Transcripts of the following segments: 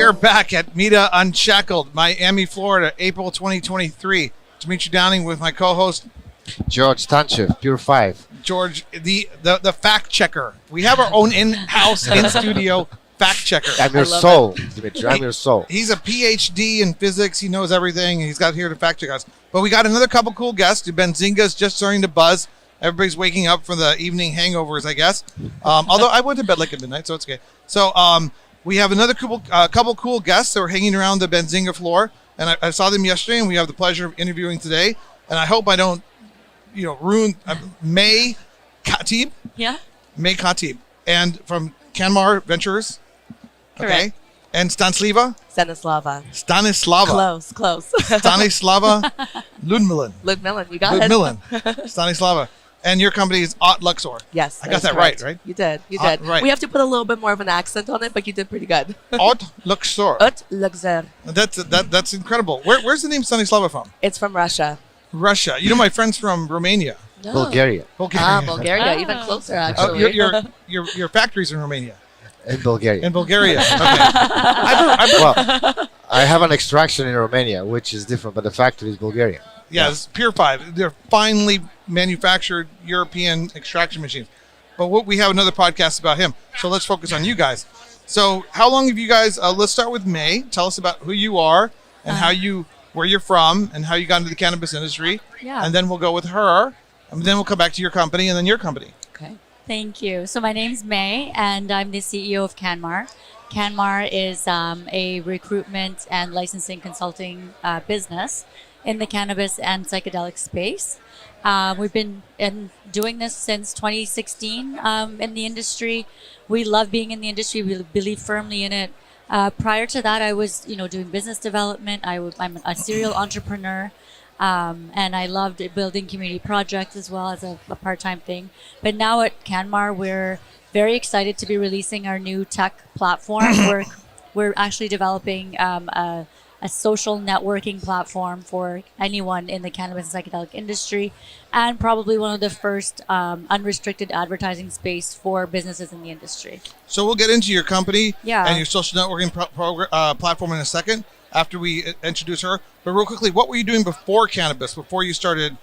are back at Mita Unshackled, Miami, Florida, April 2023. Dimitri Downing with my co-host George Tanchev, Pure 5. George, the fact checker. We have our own in-house, in-studio fact checker. I'm your soul, Dimitri. I'm your soul. He's a PhD in physics. He knows everything. He's got here to fact check us. But we got another couple cool guests. Benzinga's just starting to buzz. Everybody's waking up from the evening hangovers, I guess. Although I went to bed like at midnight, so it's okay. So we have another couple cool guests that are hanging around the Benzinga floor. And I saw them yesterday, and we have the pleasure of interviewing today. And I hope I don't, ruin May Khatib. Yeah. May Khatib. And from Canmar Ventures. Okay. Correct. And Stanislava. Close. Stanislava Ludmilin. Ludmilin, you got Ludmilin. Stanislava. And your company is Aut Luxor. Yes. I got that right? You did. Right. We have to put a little bit more of an accent on it, but you did pretty good. Aut Luxor. Aut Luxor. That's incredible. Where's the name Stanislava from? It's from Russia. Russia. My friend's from Romania. No. Bulgaria. Bulgaria. Oh. Even closer, actually. Your factory's in Romania. In Bulgaria. In Bulgaria. Okay. Well, I have an extraction in Romania, which is different, but the factory is Bulgarian. Yes, Pure 5. They're finely manufactured European extraction machines. But we have another podcast about him. So let's focus on you guys. So how long have you guys, let's start with May. Tell us about who you are and where you're from and how you got into the cannabis industry. Yeah. And then we'll go with her. And then we'll come back to your company and then your company. Okay. Thank you. So my name's May, and I'm the CEO of Canmar. Canmar is a recruitment and licensing consulting business in the cannabis and psychedelic space. We've been doing this since 2016 in the industry. We love being in the industry. We believe firmly in it. Prior to that, I was, doing business development. I'm a serial entrepreneur. And I loved building community projects as well as a part-time thing. But now at Canmar, we're very excited to be releasing our new tech platform. We're actually developing a social networking platform for anyone in the cannabis and psychedelic industry, and probably one of the first unrestricted advertising space for businesses in the industry. So we'll get into your company and your social networking platform in a second after we introduce her. But real quickly, what were you doing before cannabis, before you started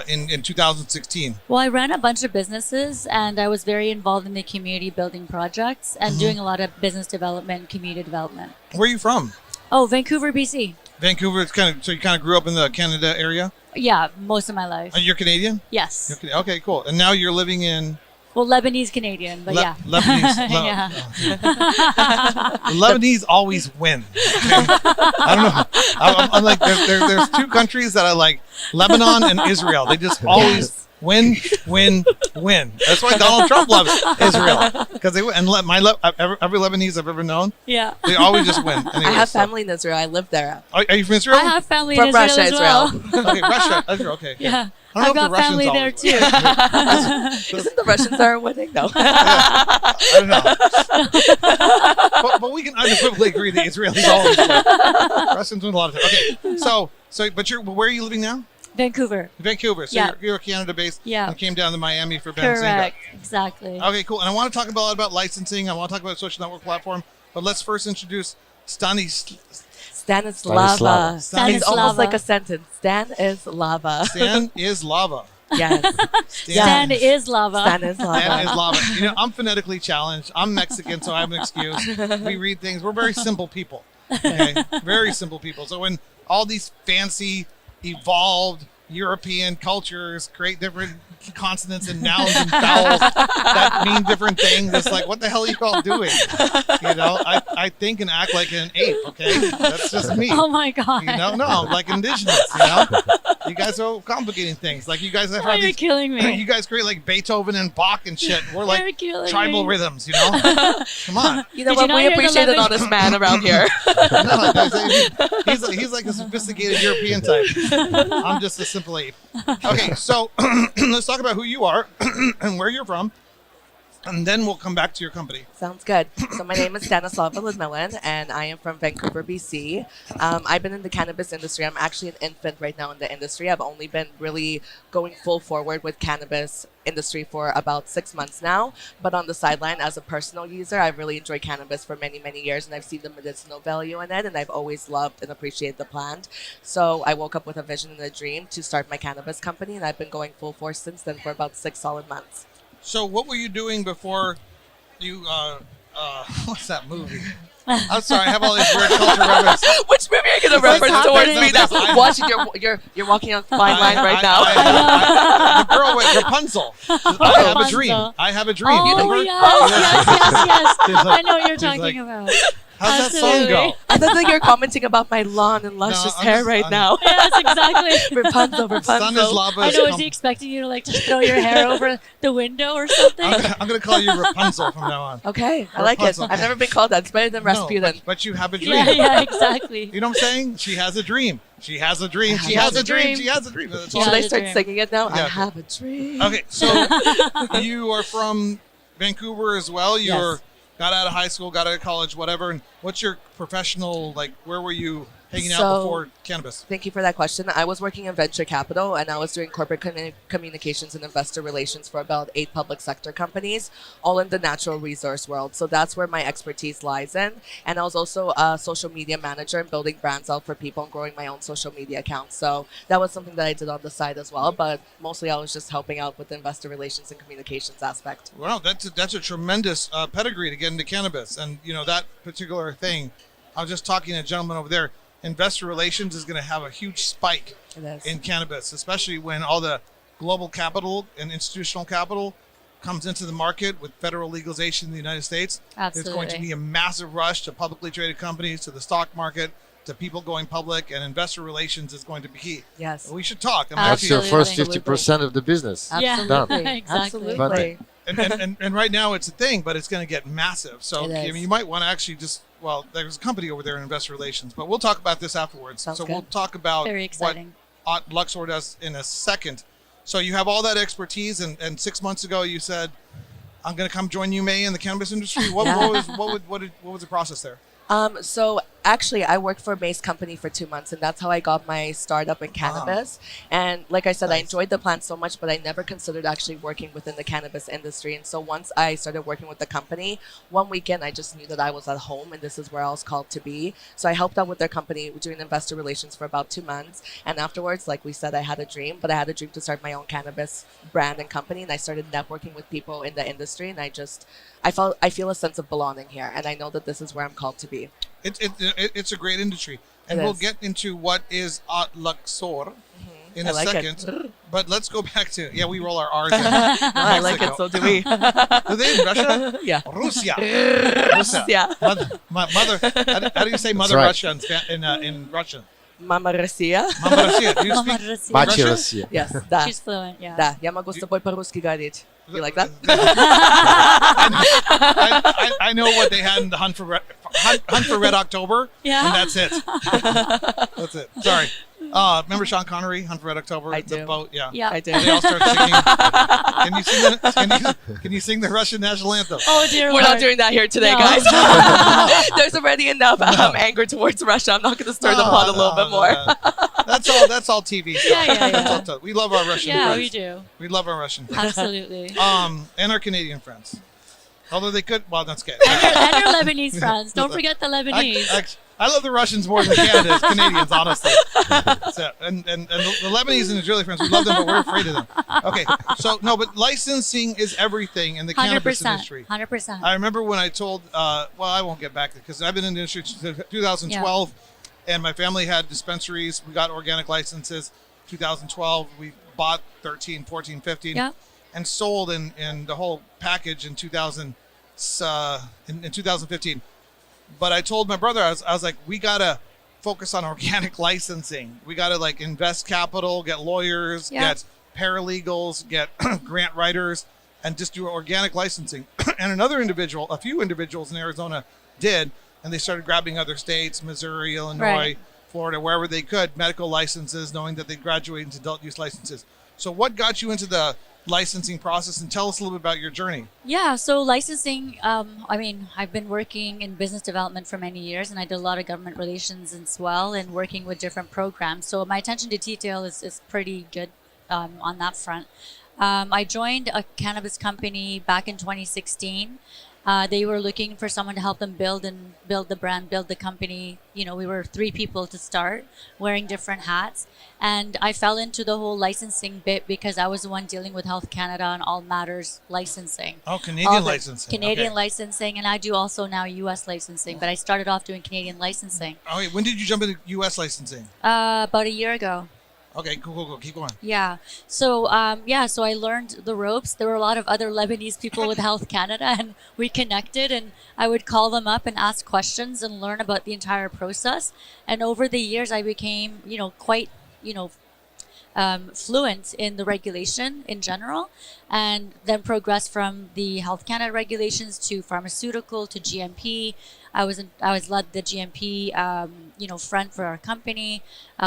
in 2016? Well, I ran a bunch of businesses, and I was very involved in the community building projects and doing a lot of business development, community development. Where are you from? Oh, Vancouver, BC. Vancouver, so you kind of grew up in the Canada area? Yeah, most of my life. You're Canadian? Yes. Okay, cool. And now you're living in? Well, Lebanese Canadian, but yeah. Lebanese. Yeah. Lebanese always win. Okay? I don't know. I'm like, there's two countries that I like, Lebanon and Israel. They just always win. That's why Donald Trump loves Israel, because they win. And every Lebanese I've ever known, they always just win. Anyway, I have family in Israel. I live there. Are you from Israel? I have family From in Israel Russia, as well. Okay, Russia, Israel. Okay. Yeah. I I've don't know got if the family there Russians too. Isn't the Russians are winning, though? I don't know. but we can unequivocally agree that Israelis always win. Russians win a lot of times. Okay, so but where are you living now? Vancouver. So you're Canada-based and came down to Miami for Benzinga. Correct, exactly. Okay, cool. And I want to talk a lot about licensing. I want to talk about social network platform. But let's first introduce Stanislava. Stanislava. It's almost like a sentence. Stan is lava. Stan is lava. Yes. Stan is lava. Stan is lava. Stan is lava. I'm phonetically challenged. I'm Mexican, so I have an excuse. We read things. We're very simple people. Okay? Very simple people. So when all these fancy, evolved European cultures create different consonants and nouns and vowels that mean different things, it's like, what the hell are you all doing? I think and act like an ape. Okay, that's just me. Oh my god. No, I'm like indigenous. You guys are complicating things. Like you guys have You're these, killing me. You guys create like Beethoven and Bach and shit. We're like You're tribal me. rhythms. Come on. You know Did what? you not We hear the appreciate an Lebanese- honest man around here. No, he's like a sophisticated European type. I'm just a simple ape. Okay, so let's talk about who you are and where you're from. and then we'll come back to your company. Sounds good. So my name is Stanislava Ludmilin, and I am from Vancouver, BC. I've been in the cannabis industry. I'm actually an infant right now in the industry. I've only been really going full forward with cannabis industry for about 6 months now. But on the sideline, as a personal user, I've really enjoyed cannabis for many, many years, and I've seen the medicinal value in it, and I've always loved and appreciated the plant. So I woke up with a vision and a dream to start my cannabis company, and I've been going full force since then for about 6 solid months. So what were you doing before you, what's that movie? I'm sorry, I have all these weird culture references. Which movie are you going to reference What's towards happening? me? That's I- watching. You're walking on a fine line right now. The girl with Rapunzel. I have a dream. Rapunzel. I have a dream. Oh, Remember? yes. She's like- I know what you're she's talking like, about. How's that song Absolutely. go? I thought that you're commenting about my lawn and luscious I'm hair just- right I'm- now. Yes, exactly. Rapunzel, Rapunzel. Stanislava I is know. Is com- he expecting you to like just throw your hair over the window or something? I'm gonna call you Rapunzel from now on. Okay, I like it. Rapunzel. I've never been called that. It's better than No, Rasputin. but you have a dream. Yeah, exactly. You know what I'm saying? She has a dream. She has a dream. She She has has a dream. She has a dream. That's all. Yeah. Should I the start dream. singing it now? Yeah. I have a dream. Okay, so you are from Vancouver as well. You're Yes. got out of high school, got out of college, whatever. And what's your professional, like, where were you hanging out So- before cannabis? Thank you for that question. I was working in venture capital, and I was doing corporate communications and investor relations for about 8 public sector companies, all in the natural resource world. So that's where my expertise lies in. And I was also a social media manager and building brands out for people and growing my own social media accounts. So that was something that I did on the side as well. But mostly I was just helping out with the investor relations and communications aspect. Wow, that's a tremendous pedigree to get into cannabis. And, you know, that particular thing, I was just talking to a gentleman over there. Investor relations is going to have a huge spike It is. in cannabis, especially when all the global capital and institutional capital comes into the market with federal legalization in the United States. There's going to Absolutely. be a massive rush to publicly traded companies, to the stock market, to people going public, and investor relations is going to be key. Yes. We should talk. I'm That's actually, your first Absolutely. 50% of the business. Yeah. Absolutely. Exactly. Absolutely. and right now it's a thing, but it's going to get massive. So It I is. mean, you might want to actually just, well, there's a company over there in investor relations, but we'll talk about this afterwards. Sounds so good. we'll talk about Very exciting. what Luxor does in a second. So you have all that expertise, and 6 months ago you said, "I'm going to come join you, May, in the cannabis industry." What was the process there? So actually, I worked for a Mace company for 2 months, and that's how I got my startup in cannabis. And like I said, I Nice. enjoyed the plant so much, but I never considered actually working within the cannabis industry. And so once I started working with the company, one weekend I just knew that I was at home, and this is where I was called to be. So I helped out with their company doing investor relations for about 2 months. And afterwards, like we said, I had a dream, but I had a dream to start my own cannabis brand and company. And I started networking with people in the industry, and I feel a sense of belonging here, and I know that this is where I'm called to be. It's a great industry, and It we'll is. get into what is Luxor in I a like second. it. But let's go back to we roll our R's. In. I like it. So do we. Do they in Russia? Yeah. Russia. Yeah. Mother. How do you say mother right. Russia in Russian? Mama Россия. Mama Russia. Do you Mama speak? Россия. Мать Russia? Россия. Yes, да. She's fluent, yeah. Да, я могу с тобой по-русски говорить. You like that? I know what they had in the Hunt for Red October, Yeah. and that's it. That's it. Sorry. Remember Sean Connery, Hunt for Red October? I The do. boat, yeah. Yeah. I do. They all start singing. Can you sing the Russian national anthem? Oh dear We're Lord. not doing that here today, No. guys. There's already enough anger towards Russia. I'm not going to stir the pot a little bit more. That's all TV stuff. Yeah, yeah, That's yeah. all t- we love our Russian Yeah, friends. we do. We love our Russian friends. Absolutely. And our Canadian friends. Although they could, well, that's good. And your Lebanese friends. Don't forget the Lebanese. I love the Russians more than Canada's Canadians, honestly. So, and the Lebanese and Israeli friends, we love them, but we're afraid of them. Okay, so no, but licensing is everything in the cannabis 100%. industry. 100%. I remember when I told, well, I won't get back because I've been in the industry since 2012, and my family had dispensaries. We got organic licenses. 2012, we bought 13, 14, 15, Yeah. and sold in the whole package in 2015. But I told my brother, I was like, we gotta focus on organic licensing. We gotta like invest capital, get lawyers, Yeah. get paralegals, get grant writers, and just do organic licensing. And a few individuals in Arizona did, and they started grabbing other states, Missouri, Illinois, Right. Florida, wherever they could, medical licenses, knowing that they graduate into adult use licenses. So what got you into the licensing process, and tell us a little bit about your journey. Yeah, so licensing, I mean, I've been working in business development for many years, and I did a lot of government relations as well, and working with different programs. So my attention to detail is pretty good on that front. I joined a cannabis company back in 2016. They were looking for someone to help them build the brand, build the company. You know, we were 3 people to start, wearing different hats. And I fell into the whole licensing bit because I was the one dealing with Health Canada and all matters licensing. Oh, Canadian licensing. Canadian Okay. licensing, and I do also now U.S. licensing, but I started off doing Canadian licensing Oh, wait, when did you jump into U.S. licensing? about a year ago. Okay, cool. Keep going. Yeah. So so I learned the ropes. There were a lot of other Lebanese people with Health Canada, and we connected, and I would call them up and ask questions and learn about the entire process. And over the years, I became, quite, fluent in the regulation in general, and then progressed from the Health Canada regulations to pharmaceutical to GMP. I was led the GMP front for our company.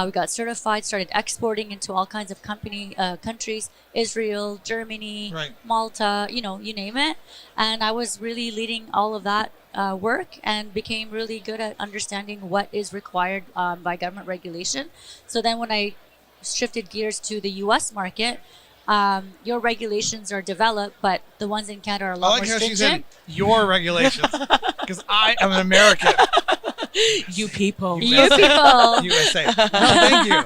We got certified, started exporting into all kinds of countries, Israel, Germany, Right. Malta, you name it. And I was really leading all of that work and became really good at understanding what is required by government regulation. So then when I shifted gears to the U.S. market, your regulations are developed, but the ones in Canada are a I lot like more how she said stringent. your regulations, because I am an American. You people. You people. USA. No, thank you.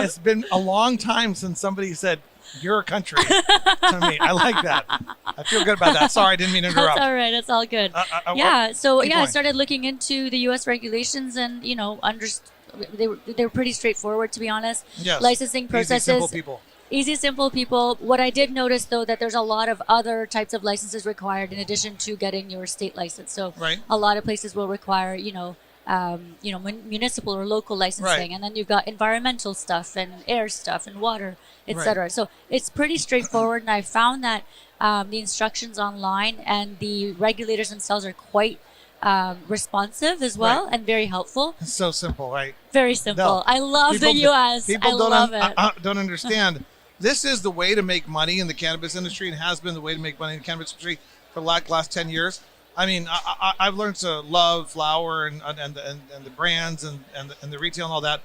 It's been a long time since somebody said your country to me. I like that. I feel good about that. Sorry, I didn't mean to interrupt. That's all right. It's all good. I going. started looking into the U.S. regulations, and they were pretty straightforward, to be honest. Yes. Licensing processes. Easy, simple people. What I did notice, though, that there's a lot of other types of licenses required in addition to getting your state license. So Right. a lot of places will require, municipal or local licensing, Right. and then you've got environmental stuff and air stuff and water, Right. etc. So it's pretty straightforward, and I found that the instructions online and the regulators themselves are quite responsive as well, Right. and very helpful. It's so simple, right? Very simple. No. I love the U.S. I People love it. don't understand. This is the way to make money in the cannabis industry, and has been the way to make money in the cannabis industry for the last 10 years. I mean, I've learned to love flower and the brands and the retail and all that,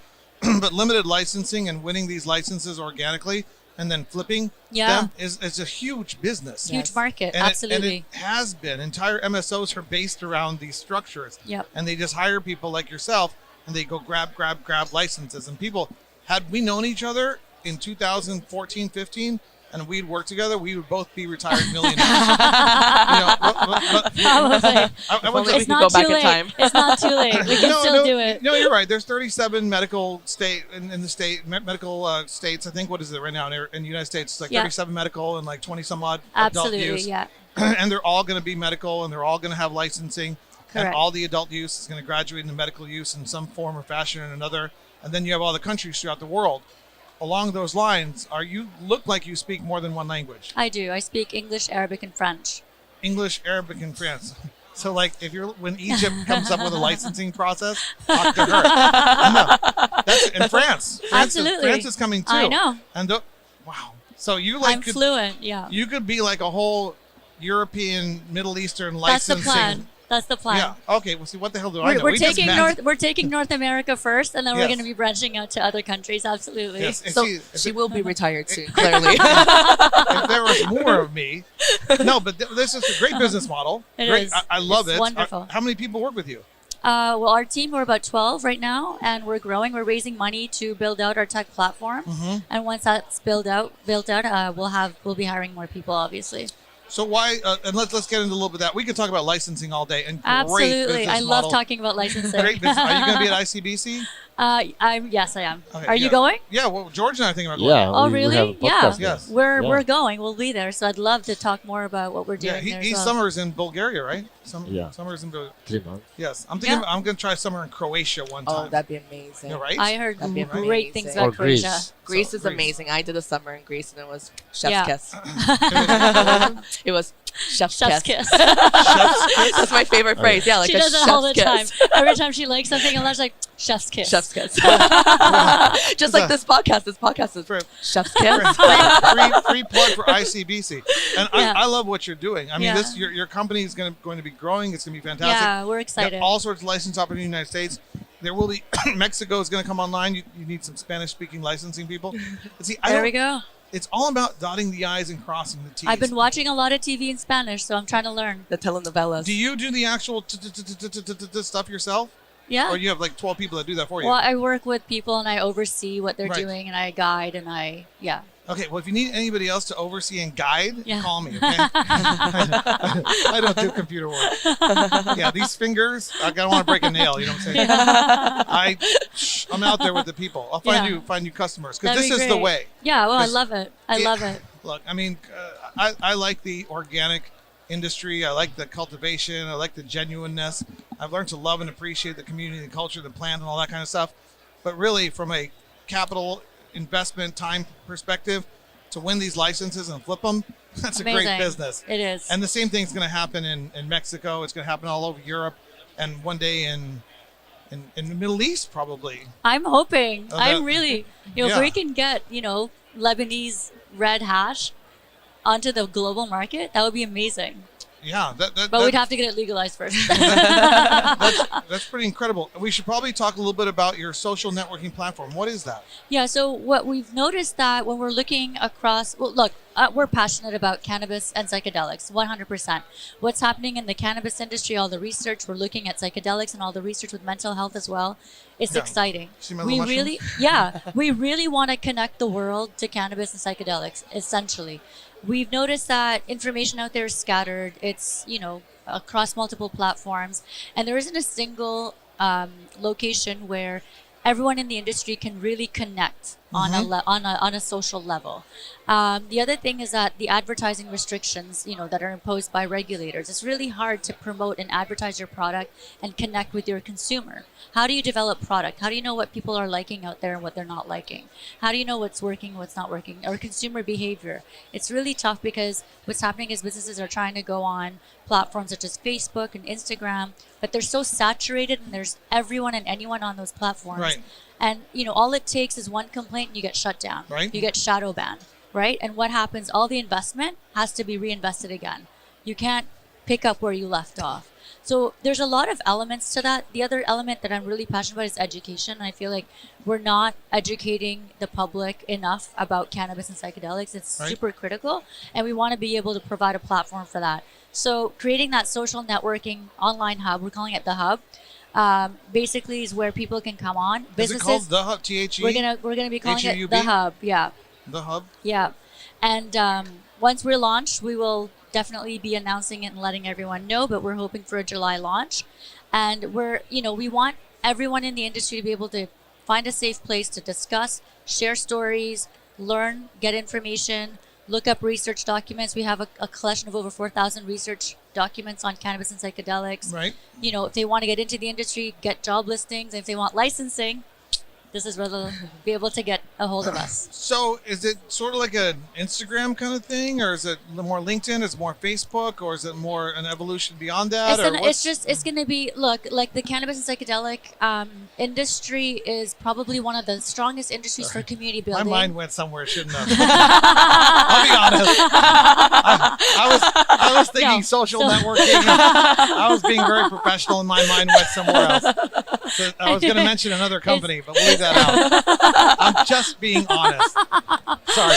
but limited licensing and winning these licenses organically and then flipping them is a huge business. Huge market, And absolutely. it has been. Entire MSOs are based around these structures. Yep. And they just hire people like yourself, and they go grab licenses. And people, had we known each other in 2014, 15, and we'd work together, we would both be retired millionaires. Probably. Only we It's could not go too back in late. time. It's not too late. We can still do it. No, you're right. There's 37 medical state in the state medical states. I think, what is it right now in the United States? It's like 37 medical and like 20 some odd adult Absolutely, use. yeah. And they're all going to be medical, and they're all going to have licensing. And Correct. all the adult use is going to graduate into medical use in some form or fashion or another. And then you have all the countries throughout the world. Along those lines, you look like you speak more than one language. I do. I speak English, Arabic, and French. English, Arabic, and French. So, like, when Egypt comes up with a licensing process, talk to her. No, that's in France. Absolutely. France is coming too. I know. And wow. So I'm fluent. Yeah. You could be like a whole European, Middle Eastern That's licensing. the plan. That's the plan. Yeah. Okay. Well, see, what the hell do I know? We're We just taking met. We're taking North America first, and then we're Yes. going to be branching out to other countries. Absolutely. Yes. And So see, she will be retired soon, clearly. if there was more of me. No, but this is a great business model. It Great. is. I love It's it. wonderful. How many people work with you? Well, our team, we're about 12 right now, and we're growing. We're raising money to build out our tech platform, Mm-hmm. and once that's built out, we'll be hiring more people, obviously. So why? And let's get into a little bit of that. We could talk about licensing all day. And great Absolutely, business I love model. talking about licensing. Great business. Are you going to be at ICBC? Yes, I am. Okay, Are you yeah. going? Yeah. Well, George and I are thinking about going. Yeah. Oh, we really? have a Yeah. podcast Yes. there. We're Yeah. we're going. We'll be there. So I'd love to talk more about what we're doing Yeah. there He as well. summers in Bulgaria, right? Yeah. Summer's in 3 months. yes. I'm thinking Yeah. I'm gonna try summer in Croatia one Oh, time. that'd be amazing. Yeah, right? I heard That'd be great things amazing. about Or Greece. Croatia. Greece So, is Greece. amazing. I did a summer in Greece and it was chef's Yeah. kiss. It was chef's, Chef's kiss. kiss. Chef's kiss? That's my favorite phrase. Yeah, like she a does it chef's all the time. kiss. Every time she likes something, Alana's like, chef's kiss. Chef's kiss. Just like this podcast. This podcast is For- chef's kiss. free plug for ICBC. And Yeah. I love what you're doing. I mean, Yeah. your company is going to be growing. It's going to be fantastic. Yeah, we're You excited. have all sorts of license opportunities in the United States. There will be Mexico is going to come online. You need some Spanish speaking licensing people. But see, There we go. It's all about dotting the I's and crossing the T's. I've been watching a lot of TV in Spanish, so I'm trying to learn. The telenovelas. Do you do the actual stuff yourself? Yeah. Or you have like 12 people that do that for you? Well, I work with people and I oversee what they're Right. doing and I guide and yeah. Okay, well, if you need anybody else to oversee and guide, Yeah. call me, okay? I don't do computer work. Yeah, these fingers, I don't want to break a nail, you know what I'm saying? I'm out there with the people. I'll find you customers, because That'd this be is the great. way. Yeah, well, I 'Cause love it. I love it. Look, I mean, I like the organic industry. I like the cultivation. I like the genuineness. I've learned to love and appreciate the community, the culture, the plant, and all that kind of stuff. But really, from a capital investment time perspective, to win these licenses and flip them, that's a great Amazing. business. It is. And the same thing's going to happen in Mexico. It's going to happen all over Europe, and one day in the Middle East, probably. I'm hoping. Oh, I'm that- really, if Yeah. we can get, Lebanese red hash onto the global market, that would be amazing. Yeah, But we'd have to get it legalized first. that's pretty incredible. We should probably talk a little bit about your social networking platform. What is that? Yeah, so what we've noticed that when we're looking across, well, look, we're passionate about cannabis and psychedelics, 100%. What's happening in the cannabis industry, all the research, we're looking at psychedelics and all the research with mental health as well. It's Yeah. exciting. See my little We really want to connect the world to cannabis and psychedelics, essentially. We've noticed that information out there is scattered. It's, across multiple platforms, and there isn't a single location where everyone in the industry can really connect on a social level. The other thing is that the advertising restrictions, that are imposed by regulators, it's really hard to promote and advertise your product and connect with your consumer. How do you develop product? How do you know what people are liking out there and what they're not liking? How do you know what's working, what's not working? Or consumer behavior. It's really tough because what's happening is businesses are trying to go on platforms such as Facebook and Instagram, but they're so saturated and there's everyone and anyone on those platforms. Right. And, all it takes is one complaint and you get shut down. Right. You get shadow banned, right? And what happens? All the investment has to be reinvested again. You can't pick up where you left off. So there's a lot of elements to that. The other element that I'm really passionate about is education. And I feel like we're not educating the public enough about cannabis and psychedelics. It's Right. super critical. And we want to be able to provide a platform for that. So creating that social networking online hub, we're calling it the hub, basically is where people can come on. Is it called the Hub? THE? We're gonna be calling it HUB? the hub. Yeah. The Hub? Yeah. And once we're launched, we will definitely be announcing it and letting everyone know, but we're hoping for a July launch. And we want everyone in the industry to be able to find a safe place to discuss, share stories, learn, get information, look up research documents. We have a collection of over 4,000 research documents on cannabis and psychedelics. Right. If they want to get into the industry, get job listings. And if they want licensing, this is where they'll be able to get a hold of us. So is it sort of like an Instagram kind of thing, or is it more LinkedIn? Is it more Facebook, or is it more an evolution beyond that? It's going to be, like the cannabis and psychedelic industry is probably one of the strongest industries for community My building. mind went somewhere it shouldn't have. I'll be honest. I was thinking No. social networking. I was being very professional, and my mind went somewhere else. So I was going to mention another company, but we'll leave that out. I'm just being honest. Sorry.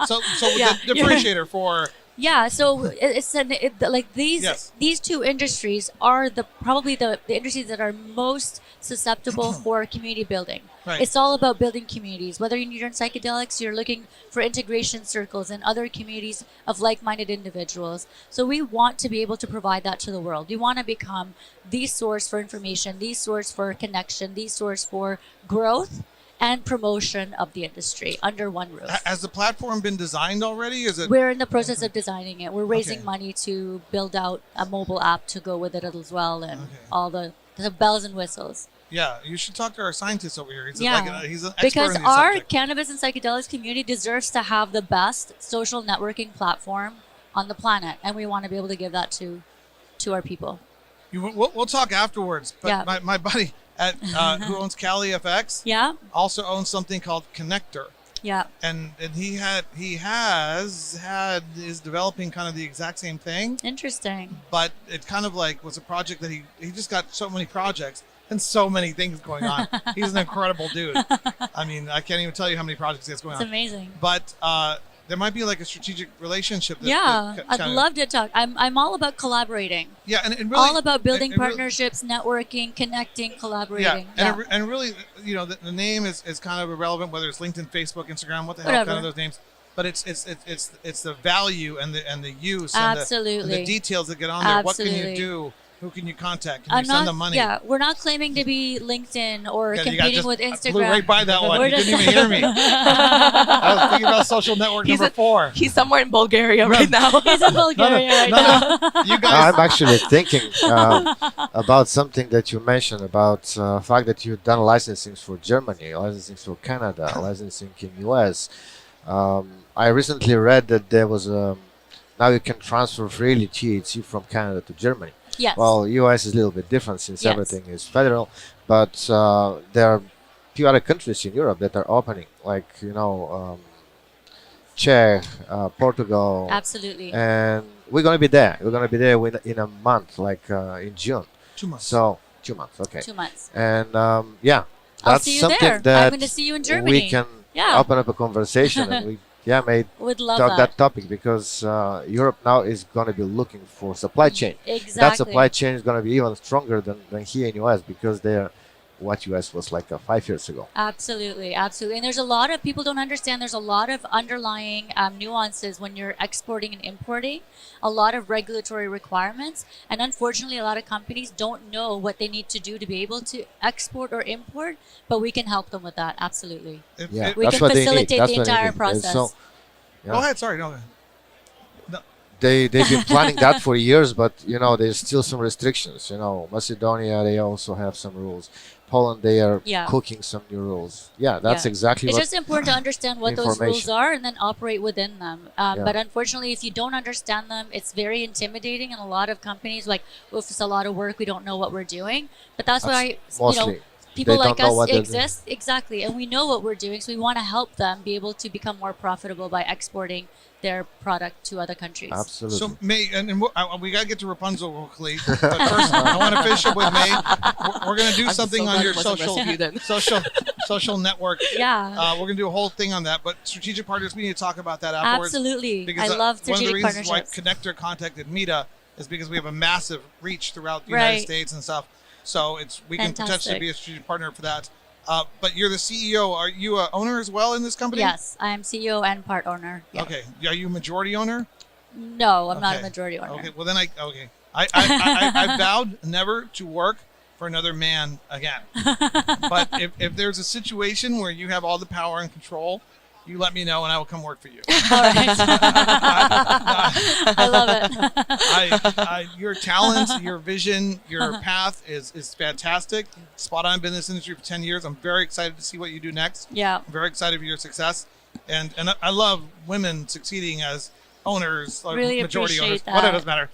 So Yeah. the differentiator for Yeah, so Yes. these two industries are probably the industries that are most susceptible for community building. Right. It's all about building communities. Whether you're in psychedelics, you're looking for integration circles and other communities of like-minded individuals. So we want to be able to provide that to the world. We want to become the source for information, the source for connection, the source for growth, and promotion of the industry under one roof. Has the platform been designed already? Is it? We're in the process of designing it. We're raising Okay. money to build out a mobile app to go with it as well, and Okay. all the bells and whistles. Yeah, you should talk to our scientist over here. He's Yeah. he's an expert Because in the our subject. cannabis and psychedelics community deserves to have the best social networking platform on the planet, and we want to be able to give that to our people. We'll talk afterwards. But Yeah. my buddy at who owns Cali FX Yeah, also owns something called Connector. yeah, And is developing kind of the exact same thing, interesting. but it kind of like was a project that he just got so many projects and so many things going on. He's an incredible dude. I mean, I can't even tell you how many projects he has going It's on. amazing. But there might be like a strategic relationship. Yeah, that I'd kind of- love to talk. I'm all about collaborating. Yeah, and really, All about building it really- partnerships, networking, connecting, Yeah, collaborating. and really, you know, the name is kind of irrelevant, whether it's LinkedIn, Facebook, Instagram, what the hell, Whatever. kind of those names. But it's the value and the use and Absolutely. the details that get on there. What can Absolutely. you do? Who can you contact? Can I'm you send not. them money? Yeah, we're not claiming to be LinkedIn or Yeah, you competing just- with I Instagram. blew right by that one. We're You just- didn't even hear me. I was thinking about social network He's number 4. He's somewhere in Bulgaria right now. He's in Bulgaria right now. You guys, I'm actually thinking about something that you mentioned about fact that you've done licensing for Germany, licensing for Canada, licensing in US. I recently read that there was now you can transfer freely THC from Canada to Germany. Yes. Well, US is a little bit different since Yes. everything is federal, but there are few other countries in Europe that are opening, like Czech, Portugal, Absolutely. and we're gonna be there. We're gonna be there in a month, like in June. 2 months. So 2 months, okay. 2 months. And yeah, I'll that's see you something there. I'm that going to see you in Germany. we can Yeah. open up a conversation and we may Would love talk that. that topic because Europe now is going to be looking for supply chain. Exactly. That supply chain is going to be even stronger than here in US because they're what US was like 5 years ago. Absolutely, absolutely. And there's a lot of people don't understand. There's a lot of underlying nuances when you're exporting and importing. A lot of regulatory requirements, and unfortunately, a lot of companies don't know what they need to do to be able to export or import. But we can help them with that. Absolutely. Yeah, We that's can what they need. facilitate That's the what they entire need. process. So, Go ahead. Sorry. No. they've been planning that for years, but there's still some restrictions. Macedonia, they also have some rules. Poland, they are Yeah. cooking some new rules. Yeah, that's Yeah. exactly It's what. just important to understand what those rules Information. are and then operate within them. Yeah. But unfortunately, if you don't understand them, it's very intimidating. And a lot of companies like, if it's a lot of work, we don't know what we're doing. But that's why mostly. people They like don't know us what they're exist. Exactly. And we know what we're doing. So we want to help them be able to become more profitable by exporting their product to other countries. Absolutely. So May, and we got to get to Rapunzel quickly. But first, I want to finish up with May. We're going to do I'm something so on glad your it wasn't social rescued then. social network. Yeah. We're going to do a whole thing on that. But strategic partners, we need to talk about that afterwards. Absolutely. Because I love one of the strategic reasons partnerships. why Connector contacted Mita is because we have a massive reach throughout the United Right. States and stuff. So we can potentially Fantastic. be a strategic partner for that. But you're the CEO. Are you a owner as well in this company? Yes, I am CEO and part owner. Yeah. Okay. Are you a majority owner? No, I'm not a Okay. majority owner. Okay. Well, then I vowed never to work for another man again. But if there's a situation where you have all the power and control, you let me know and I will come work for you. All right. I love it. Your talent, your vision, your path is fantastic. Spot on. Been in this industry for 10 years. I'm very excited to see what you do next. Yeah. I'm very excited for your success. And I love women succeeding as owners, or Really majority owners. appreciate What it that. doesn't matter.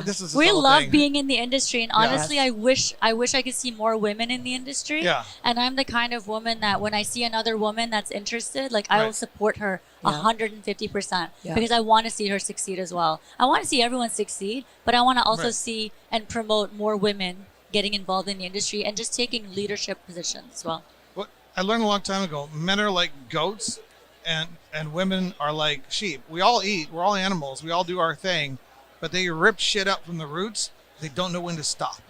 This is We the whole love thing. being in the industry, and honestly, I wish I could see more women in the industry. Yeah. And I'm the kind of woman that when I see another woman that's interested, like I will Right. support her Yeah. 150% Yeah. because I want to see her succeed as well. I want to see everyone succeed, but I want to also Right. see and promote more women getting involved in the industry and just taking leadership positions as well. What I learned a long time ago, men are like goats and women are like sheep. We all eat, we're all animals, we all do our thing, but they rip shit up from the roots. They don't know when to stop.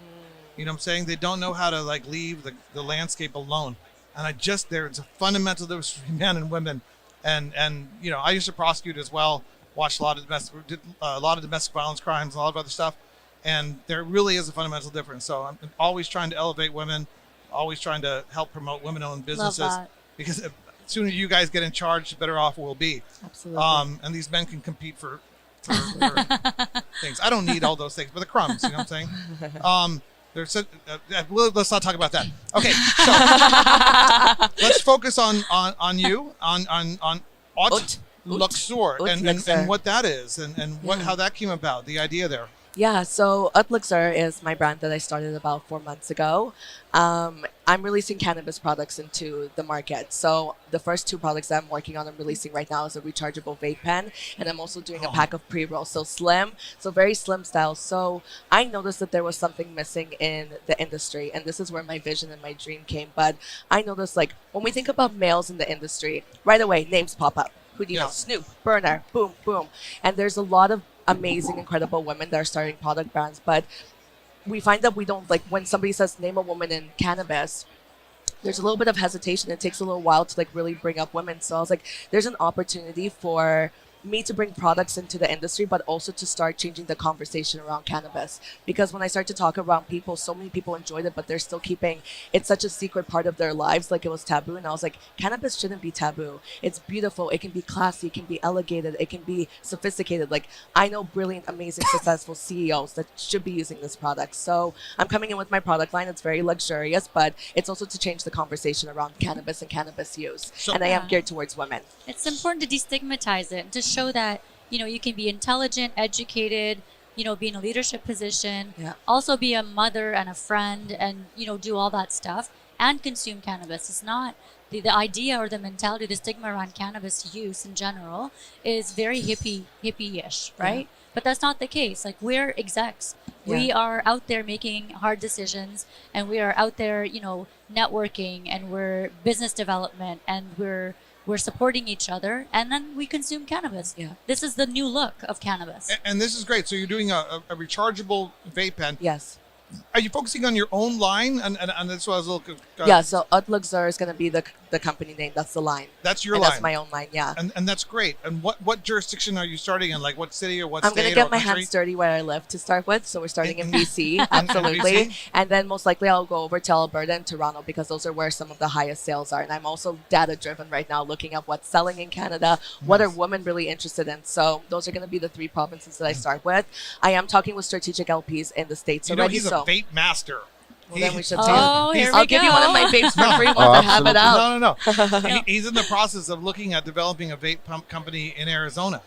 You know what I'm saying? They don't know how to like leave the landscape alone. And there's a fundamental difference between men and women. And I used to prosecute as well, watched a lot of domestic violence crimes, and a lot of other stuff. And there really is a fundamental difference. So I'm always trying to elevate women always trying to help promote women-owned Love businesses that. because the sooner you guys get in charge, the better off we'll be. Absolutely. And these men can compete for things. I don't need all those things, but the crumbs, you know what I'm saying? Let's not talk about that. Okay, so let's focus on you, on Haute Luxor and what that is and how that came about, the idea there. Yeah, so Haute Luxor is my brand that I started about 4 months ago. I'm releasing cannabis products into the market. So the first 2 products that I'm working on, I'm releasing right now is a rechargeable vape pen, and I'm also doing a pack of pre-rolls. So slim, so very slim style. So I noticed that there was something missing in the industry, and this is where my vision and my dream came. But I noticed, like, when we think about males in the industry, right away, names pop up. Who do you know? Snoop, Burner, boom, boom. And there's a lot of amazing, incredible women that are starting product brands, but we find that we don't, like, when somebody says name a woman in cannabis, there's a little bit of hesitation. It takes a little while to, like, really bring up women. So I was like, there's an opportunity for me to bring products into the industry, but also to start changing the conversation around cannabis. Because when I start to talk around people, so many people enjoyed it, but they're still keeping it such a secret part of their lives, like it was taboo. And I was like, cannabis shouldn't be taboo. It's beautiful. It can be classy. It can be elevated. It can be sophisticated. Like, I know brilliant, amazing, successful CEOs that should be using this product. So I'm coming in with my product line. It's very luxurious, but it's also to change the conversation around cannabis and cannabis use. And I am geared towards women. It's important to destigmatize it, to show that, you know, you can be intelligent, educated, you know, be in a leadership position, also be a mother and a friend and, you know, do all that stuff and consume cannabis. It's not the idea or the mentality, the stigma around cannabis use in general is very hippie-ish, right? But that's not the case. Like, we're execs. We are out there making hard decisions, and we are out there, you know, networking, and we're business development, and we're supporting each other, and then we consume cannabis. This is the new look of cannabis. And this is great. So you're doing a rechargeable vape pen. Yes. Are you focusing on your own line? And that's what I was a little... So Haute Luxor is going to be the company name. That's the line. That's your line. That's my own line, And that's great. And what jurisdiction are you starting in? Like, what city or what state? I'm going to get my hands dirty where I live to start with. So we're starting in BC, absolutely. BC? And then most likely I'll go over to Alberta and Toronto because those are where some of the highest sales are. And I'm also data-driven right now, looking at what's selling in Canada, what are women really interested in. So those are going to be the 3 provinces that I start with. I am talking with strategic LPs in the States already. He's a vape master. Well, then we should here we I'll give you one of my vapes for free once I have it out. No. He's in the process of looking at developing a vape pump company in Arizona.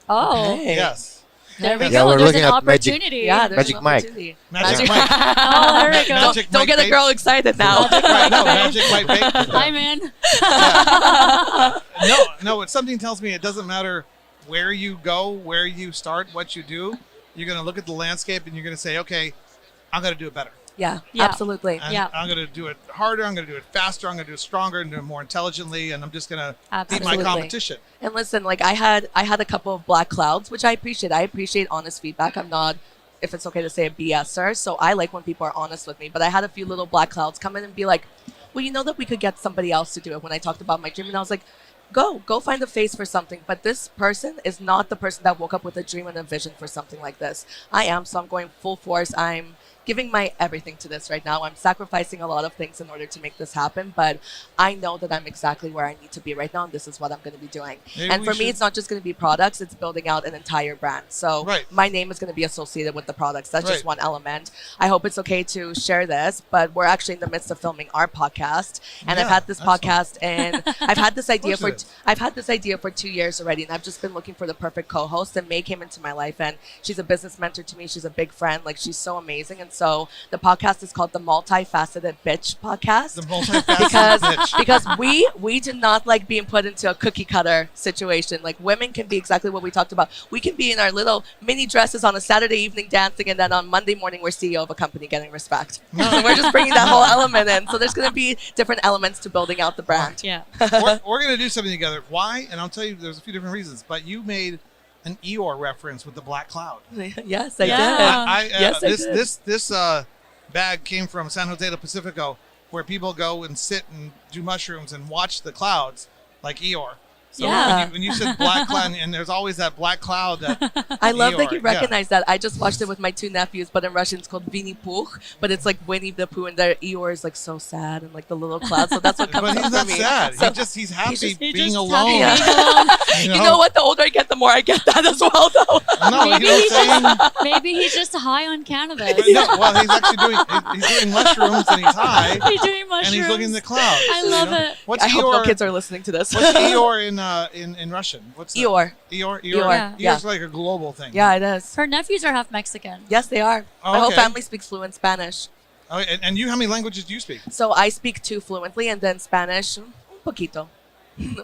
Yes. There we Yeah, go. we're There's looking an at opportunity. Yeah, there's Magic an Mike. opportunity. Magic Mike. Oh, there we go. Magic Don't Mike get a vape. girl excited now. Right, no, Magic Mike vape. I'm in. No, something tells me it doesn't matter where you go, where you start, what you do. You're going to look at the landscape and you're going to say, okay, I'm going to do it better. Yeah, Yeah. absolutely. And I'm going to do it harder. I'm going to do it faster. I'm going to do it stronger and do it more intelligently. And I'm just going to beat my Absolutely. competition. And listen, like I had a couple of black clouds, which I appreciate. I appreciate honest feedback. I'm not, if it's okay to say, a BSer. So I like when people are honest with me. But I had a few little black clouds come in and be like, well, you know that we could get somebody else to do it. When I talked about my dream, and I was like, go find a face for something. But this person is not the person that woke up with a dream and a vision for something like this. I am, so I'm going full force. I'm giving my everything to this right now. I'm sacrificing a lot of things in order to make this happen, but I know that I'm exactly where I need to be right now, and this is what I'm going to be doing. And for me, it's not just going to be products, it's building out an entire brand. So my name is going to be associated with the products. That's just one element. I hope it's okay to share this, but we're actually in the midst of filming our podcast, and I've had this podcast and I've had this idea for 2 years already, and I've just been looking for the perfect co-host, and May came into my life, and she's a business mentor to me. She's a big friend. Like, she's so amazing. And so the podcast is called the Multifaceted Bitch Podcast. The Multifaceted Bitch. Because we do not like being put into a cookie cutter situation. Like, women can be exactly what we talked about. We can be in our little mini dresses on a Saturday evening dancing, and then on Monday morning we're CEO of a company getting respect. So we're just bringing that whole element in. So there's going to be different elements to building out the brand. Yeah. We're going to do something together. Why? And I'll tell you, there's a few different reasons. But you made an Eeyore reference with the black cloud. Yes, I did. Yes, I did. This bag came from San Jose del Pacifico, where people go and sit and do mushrooms and watch the clouds like Eeyore. So Yeah. when you said black cloud, and there's always that black cloud that I love that you Eeyore, yeah. recognize that. I just watched it with my two nephews, but in Russian it's called Vinny Pooh, but it's like Winnie the Pooh, and their Eeyore is like so sad and like the little cloud. So that's what comes but up he's for not me. sad. So, He's happy He being just alone. happy Yeah. being alone. you know what? The older I get, the more I get that as well, though. No, Maybe you know he's what I'm saying? just maybe he's just high on cannabis. No, well, he's actually doing mushrooms and he's high He's doing mushrooms. and he's looking at the clouds. I love it. What's I hope no Eeyore? kids are listening to this. What's Eeyore in Russian? What's that? Eeyore. Eeyore. Yeah. Eeyore's like a global thing. Yeah, it is. Her nephews are half Mexican. Yes, they are. Oh, My whole okay. family speaks fluent Spanish. Oh, and you, how many languages do you speak? So I speak two fluently, and then Spanish, un poquito.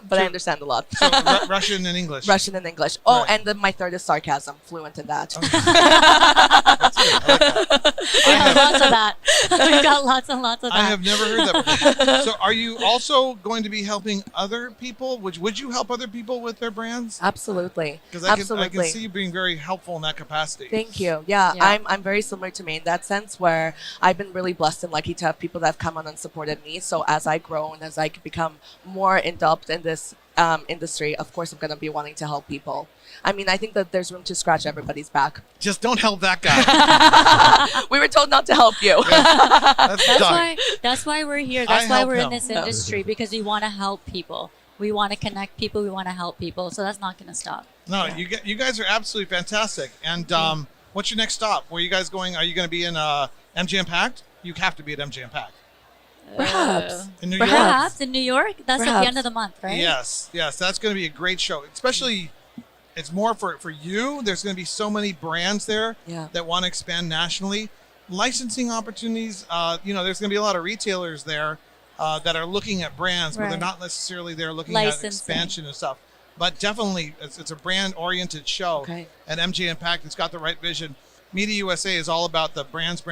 But I understand a lot. So Russian and English. Russian and English. Oh, Right. and then my third is sarcasm, fluent in that. That's good. I like that. We have lots of that. We've got lots and lots of that. I have never heard that before. So are you also going to be helping other people? Would you help other people with their brands? Absolutely. Because I Absolutely. can see you being very helpful in that capacity. Thank you. Yeah, Yeah. I'm very similar to me in that sense, where I've been really blessed and lucky to have people that have come on and supported me. So as I grow and as I become more indulged in this industry, of course I'm going to be wanting to help people. I mean, I think that there's room to scratch everybody's back. Just don't help that guy. We were told not to help you. That's done. That's why we're here. I That's why help we're in him. this industry, because we want to help people. We want to connect people. We want to help people. So that's not going to stop. No, you guys are absolutely fantastic. And what's your next stop? Where are you guys going? Are you going to be in MJ Impact? You have to be at MJ Impact. Perhaps. In New York? Perhaps in New York. That's at the Perhaps. end of the month, right? Yes, that's going to be a great show. Especially, it's more for you. There's going to be so many brands there Yeah. that want to expand nationally. Licensing opportunities. There's going to be a lot of retailers there that are looking at brands, but they're Right. not necessarily there looking Licensing. at expansion and stuff. But definitely, it's a brand-oriented show. Okay. At MJ Impact, it's got the right vision. Media USA is all about the brands.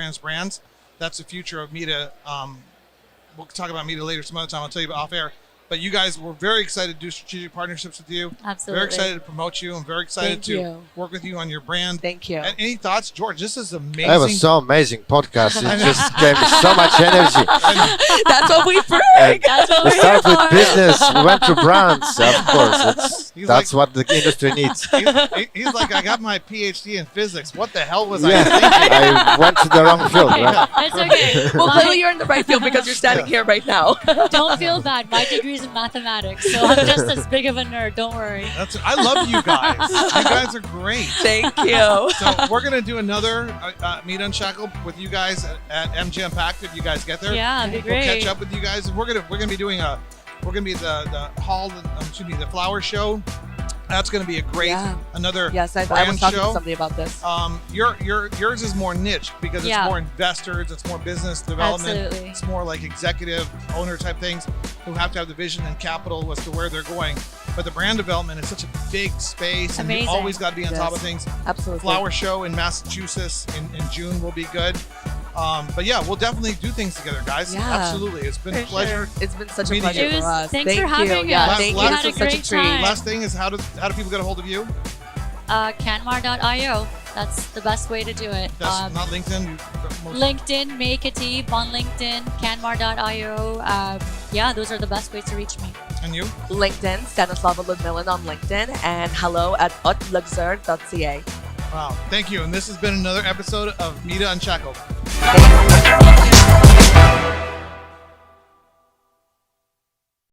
That's the future of media. We'll talk about media later some other time. I'll tell you about off air. But you guys, we're very excited to do strategic partnerships with you. Absolutely. Very excited to promote you. I'm very excited Thank to you. work with you on your brand. Thank you. And any thoughts, George? This is amazing. That was so amazing podcast. It just gave me so much energy. That's what we bring. And That's what we we're here started with for. business. We went to brands. Of course, He's that's what the industry needs. He's like, I got my PhD in physics. What the hell was I Yeah, thinking? I went to the wrong field. Right? It's okay. Well, My- clearly you're in the right field because you're standing here right now. don't feel bad. My degree's in mathematics, so I'm just as big of a nerd. Don't worry. I love you guys. You guys are great. Thank you. So we're gonna do another Meet Unshackled with you guys at MG Impact if you guys get there. Yeah, it'd be We'll great. catch up with you guys. And we're gonna be doing the flower show. That's gonna be a great Yeah. another Yes, I brand was talking show. to somebody about this. Yours is more niche because it's Yeah. more investors, it's more business development, Absolutely. it's more like executive owner type things who have to have the vision and capital as to where they're going. But the brand development is such a big space, and you Amazing. always got to be on top of things. Absolutely. Flower show in Massachusetts in June will be good. But yeah, we'll definitely do things together, guys. Yeah. Absolutely, it's been a For pleasure. It's been such a Meeting pleasure you. It was- for us. thanks Thank for having you. Yeah, us. thank We you. had It's a such great a treat. time. Last thing is how do people get a hold of you? Canmar.io. That's the best way to do it. That's not LinkedIn. LinkedIn, May Khatib on LinkedIn, Canmar.io. Yeah, those are the best ways to reach me. And you? LinkedIn, Stanislava Ludmilin on LinkedIn, and hello@utluxur.ca. Wow, thank you. And this has been another episode of Meet Unshackled. Thank you.